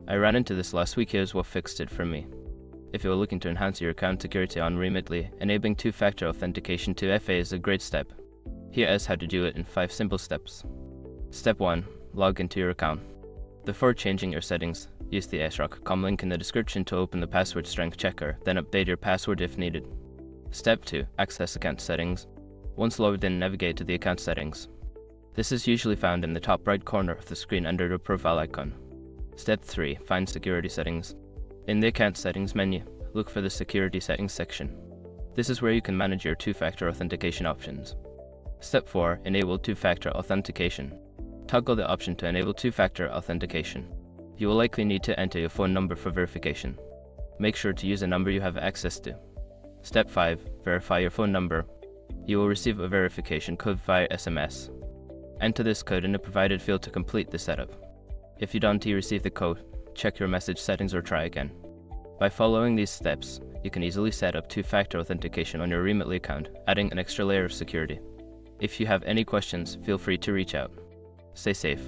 I ran into this last week. Here's what fixed it for me. If you're looking to enhance your account security on Remitly, enabling two-factor authentication to FA is a great step. Here is how to do it in 5 simple steps. Step 1. Log into your account. Before changing your settings, use the sroc.com link in the description to open the password strength checker, then update your password if needed. Step 2. Access account settings. Once logged in, navigate to the account settings. This is usually found in the top right corner of the screen under the profile icon. Step 3. Find security settings. In the account settings menu, look for the security settings section. This is where you can manage your two-factor authentication options. Step 4. Enable two-factor authentication. Toggle the option to enable two-factor authentication. You will likely need to enter your phone number for verification. Make sure to use a number you have access to. Step 5. Verify your phone number. You will receive a verification code via SMS. Enter this code in the provided field to complete the setup. If you don't receive the code, check your message settings or try again. By following these steps, you can easily set up two-factor authentication on your Remitly account, adding an extra layer of security. If you have any questions, feel free to reach out. Stay safe.